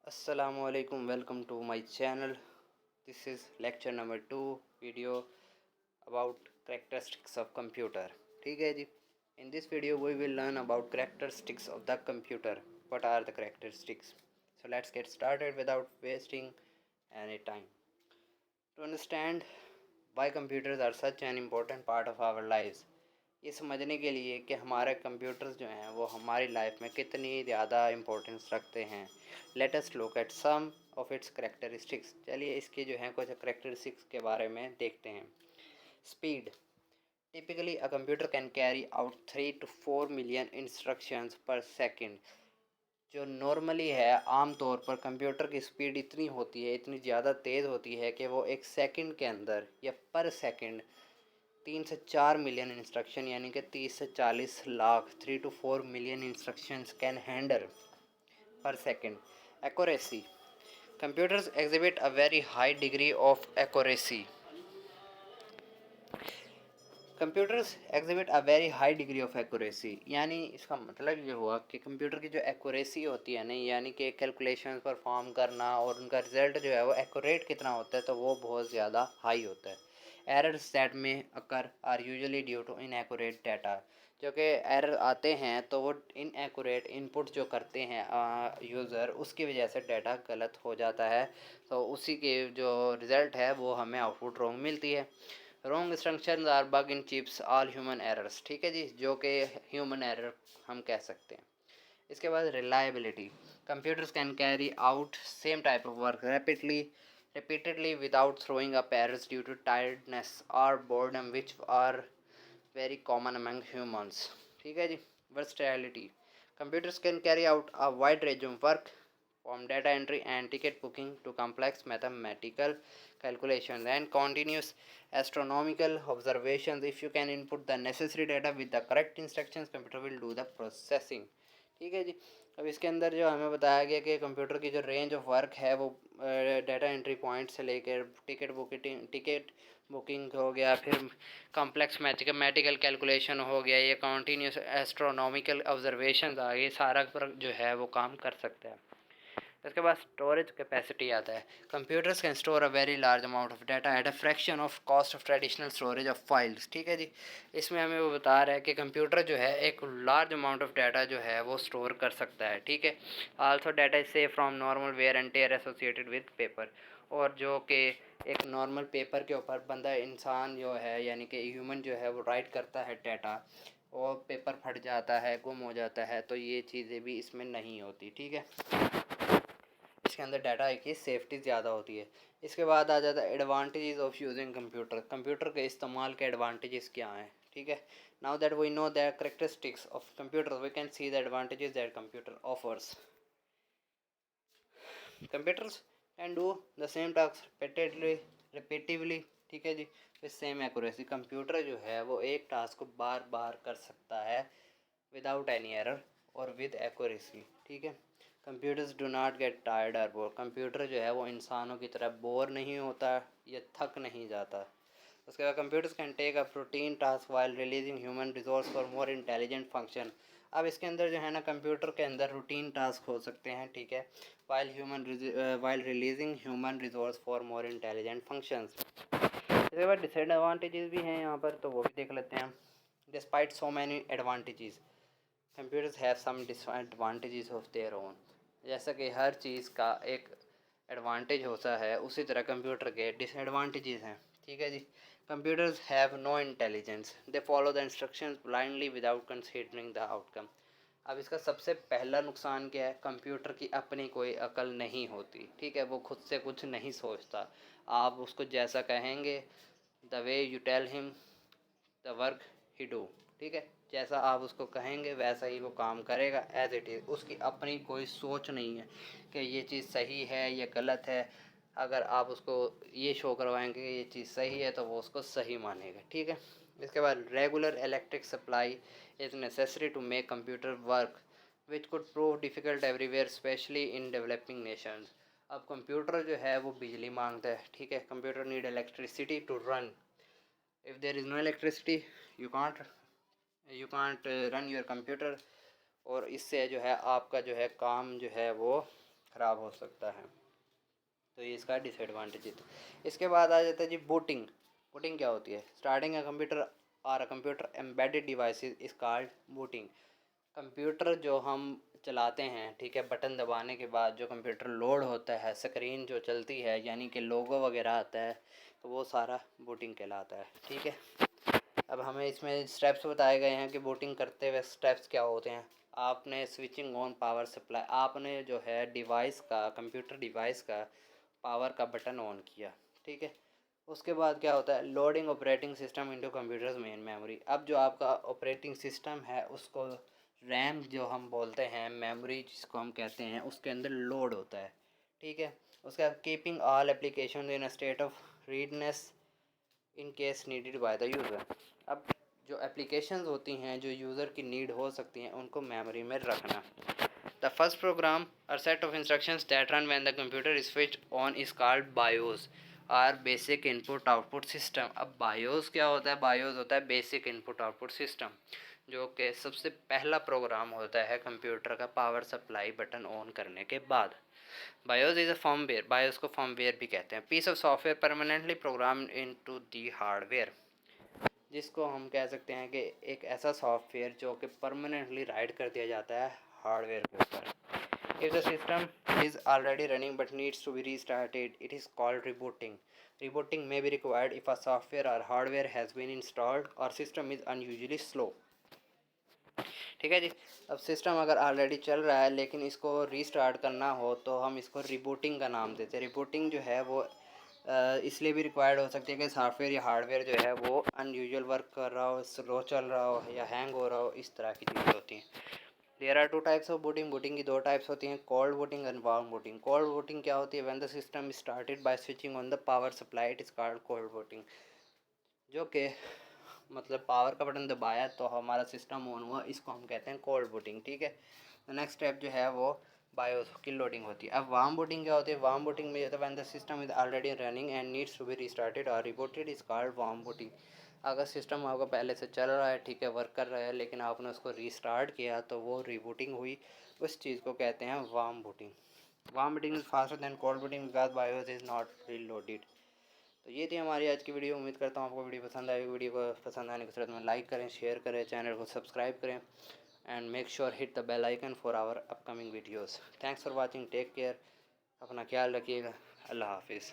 Assalamualaikum, welcome to my channel. This is lecture number 2 video about characteristics of computer. ठीक है जी. In this video we will learn about characteristics of the computer. What are the characteristics? So let's get started without wasting any time. To understand why computers are such an important part of our lives, ये समझने के लिए कि हमारे computers जो हैं वो हमारी लाइफ में कितनी ज़्यादा इम्पोर्टेंस रखते हैं, let us look at some of its characteristics. चलिए इसके जो हैं कुछ करेक्टरिस्टिक्स के बारे में देखते हैं. Speed. Typically a computer can carry out 3 to 4 million instructions पर सेकेंड. जो नॉर्मली है आम तौर पर कंप्यूटर की स्पीड इतनी होती है, इतनी ज़्यादा तेज़ होती है कि वो एक सेकंड के अंदर या पर सेकंड 3 से 4 मिलियन इंस्ट्रक्शन यानी कि 30 से 40 lakh 3 to 4 million instructions can handle per second. Accuracy. Computers exhibit a very high degree of accuracy. Computers exhibit a very high degree of accuracy. यानी इसका मतलब ये हुआ कि कंप्यूटर की जो एक्यूरेसी होती है नहीं, यानी कि कैलकुलेशन परफॉर्म करना और उनका रिजल्ट जो है वो एक्यूरेट कितना होता है, तो वो बहुत ज़्यादा हाई होता है. Errors that may occur are usually due to inaccurate data. जो कि एरर आते हैं तो वो इनएक्यूरेट इनपुट जो करते हैं यूज़र, उसकी वजह से डाटा गलत हो जाता है, तो उसी के जो रिज़ल्ट है वो हमें आउटपुट रॉन्ग मिलती है. Wrong instructions or bug in chips all human errors. ठीक है जी, जो कि ह्यूमन एरर हम कह सकते हैं. इसके बाद reliability. Computers can carry out same type of work repeatedly without throwing up errors due to tiredness or boredom, which are very common among humans. ठीक है जी. Versatility. Computers can carry out a wide range of work from data entry and ticket booking to complex mathematical calculations and continuous astronomical observations. If you can input the necessary data with the correct instructions, computer will do the processing. ठीक है जी. अब इसके अंदर जो हमें बताया गया कि कंप्यूटर की जो रेंज ऑफ वर्क है वो डाटा एंट्री पॉइंट से लेकर टिकट बुकिंग हो गया, फिर कॉम्प्लेक्स मैथमेटिकल कैलकुलेशन हो गया, ये कॉन्टीन्यूस एस्ट्रोनॉमिकल ऑब्जर्वेशन आ गए, सारा पर जो है वो काम कर सकता है. इसके बाद स्टोरेज कैपेसिटी आता है. Computers can store a very large amount of data at a fraction of cost of traditional storage of files. ठीक है जी. इसमें हमें वो बता रहा है कि कंप्यूटर जो है एक लार्ज अमाउंट ऑफ डाटा जो है वो स्टोर कर सकता है. ठीक है. Also data is save from normal wear and tear associated with paper. और जो कि एक नॉर्मल पेपर के ऊपर बंदा इंसान जो है यानी कि ह्यूमन जो है वो राइट करता है डाटा, और पेपर फट जाता है, गुम हो जाता है, तो ये चीज़ें भी इसमें नहीं होती. ठीक है. इसके अंदर डाटा की सेफ्टी ज़्यादा होती है. इसके बाद आ जाता है advantages of using computer. Computer के इस्तेमाल के एडवांटेजेस क्या हैं. ठीक है. Now that we know the characteristics of computer, we can see the advantages that computer offers. Computers can do the same task repetitively. ठीक है जी. With same accuracy. कंप्यूटर जो है वो एक टास्क को बार बार कर सकता है विदाउट एनी एरर और विद एक्यूरेसी. ठीक है. Computers do not get tired और बोर. कंप्यूटर जो है वो इंसानों की तरह बोर नहीं होता या थक नहीं जाता. उसके बाद computers can take a routine task while releasing human resource for more intelligent function. अब इसके अंदर जो है ना कंप्यूटर के अंदर रूटीन टास्क हो सकते हैं. ठीक है. While releasing human resource for more intelligent functions. इसके बाद डिसएडवांटेजेस भी हैं यहाँ पर, तो वो भी देख लेते हैं. Despite so many advantages, computers have some disadvantages of their own. जैसा कि हर चीज़ का एक एडवांटेज होता है, उसी तरह कंप्यूटर के डिसएडवांटेजेस हैं. ठीक है जी. Computers have no intelligence. They follow the instructions blindly without considering the outcome. अब इसका सबसे पहला नुकसान क्या है. कंप्यूटर की अपनी कोई अकल नहीं होती. ठीक है. वो खुद से कुछ नहीं सोचता. आप उसको जैसा कहेंगे, the way you tell him the work he do. ठीक है. जैसा आप उसको कहेंगे वैसा ही वो काम करेगा एज इट इज़. उसकी अपनी कोई सोच नहीं है कि ये चीज़ सही है या गलत है. अगर आप उसको ये शो करवाएंगे कि ये चीज़ सही है तो वो उसको सही मानेगा. ठीक है. इसके बाद regular electric supply is necessary to make computer work which could prove difficult everywhere especially in developing nations. अब कंप्यूटर जो है वो बिजली मांगता है. ठीक है. Computer need electricity to run. If there is no electricity you can't run your computer. और इससे जो है आपका जो है काम जो है वो ख़राब हो सकता है। तो ये इसका डिसएडवांटेज है। इसके बाद आ जाता है जी बूटिंग। बूटिंग क्या होती है? स्टार्टिंग अ कंप्यूटर और a computer embedded devices is called booting. Computer जो हम चलाते हैं, ठीक है, बटन दबाने के बाद जो कंप्यूटर लोड होता है, स्क्रीन जो चलती है, यानी कि लोगो वगैरह आता है, तो वो सारा बूटिंग कहलाता है, ठीक है। अब हमें इसमें स्टेप्स बताए गए हैं कि बूटिंग करते हुए स्टेप्स क्या होते हैं। आपने स्विचिंग ऑन पावर सप्लाई, आपने जो है डिवाइस का, कंप्यूटर डिवाइस का पावर का बटन ऑन किया, ठीक है। उसके बाद क्या होता है? Loading operating system into computers main memory. अब जो आपका ऑपरेटिंग सिस्टम है उसको रैम जो हम बोलते हैं, मेमोरी जिसको हम कहते हैं, उसके अंदर लोड होता है, ठीक है। उसके बाद keeping all application in a state of readiness in case needed by the user. अब जो एप्लीकेशंस होती हैं जो यूज़र की नीड हो सकती हैं, उनको मेमोरी में रखना। द फर्स्ट प्रोग्राम और set of instructions that run when the computer is switched on is called BIOS or basic input output system. अब बायोस क्या होता है? बायोस होता है बेसिक इनपुट आउटपुट सिस्टम, जो कि सबसे पहला प्रोग्राम होता है कंप्यूटर का पावर सप्लाई बटन ऑन करने के बाद। BIOS is a firmware, BIOS को फर्मवेयर भी कहते हैं, piece of software permanently program into the hardware, जिसको हम कह सकते हैं कि एक ऐसा सॉफ्टवेयर जो कि परमानेंटली राइट कर दिया जाता है हार्डवेयर के ऊपर। If the system is already running but needs to be restarted, it is called rebooting. Rebooting may be required if a software or hardware has been installed or system is unusually slow. ठीक है जी। अब system अगर already चल रहा है लेकिन इसको restart करना हो तो हम इसको रिबूटिंग का नाम देते हैं। रिबूटिंग जो है वो इसलिए भी रिक्वायर्ड हो सकती है कि सॉफ्टवेयर या हार्डवेयर जो है वो अनयूजुअल वर्क कर रहा हो, स्लो चल रहा हो या हैंग हो रहा हो, इस तरह की चीज़ें होती हैं। There are two types of booting. Booting की दो टाइप्स होती हैं, cold booting and warm booting. Cold booting क्या होती है? When the system started by switching on the power supply, it is called cold booting. जो कि मतलब पावर का बटन दबाया तो हमारा सिस्टम ऑन हुआ, इसको हम कहते हैं कोल्ड बूटिंग, ठीक है। नेक्स्ट स्टेप जो है वो बायोस की लोडिंग होती है। अब वार्म बूटिंग क्या होती है? वार्म बूटिंग में होता है when the system is already running and needs to be restarted और rebooted, is called warm booting. अगर सिस्टम आपका पहले से चल रहा है, ठीक है, वर्क कर रहा है, लेकिन आपने उसको रीस्टार्ट किया तो वो रीबूटिंग हुई, उस चीज़ को कहते हैं warm booting. Warm booting is faster than cold booting because BIOS is not reloaded. तो ये थी हमारी आज की वीडियो। उम्मीद करता हूँ आपको वीडियो पसंद आएगी। वीडियो को पसंद आने के साथ में लाइक करें, शेयर करें, चैनल को सब्सक्राइब करें and make sure hit the bell icon for our upcoming videos. Thanks for watching, take care, अपना ख्याल रखिएगा, अल्लाह हाफिज़।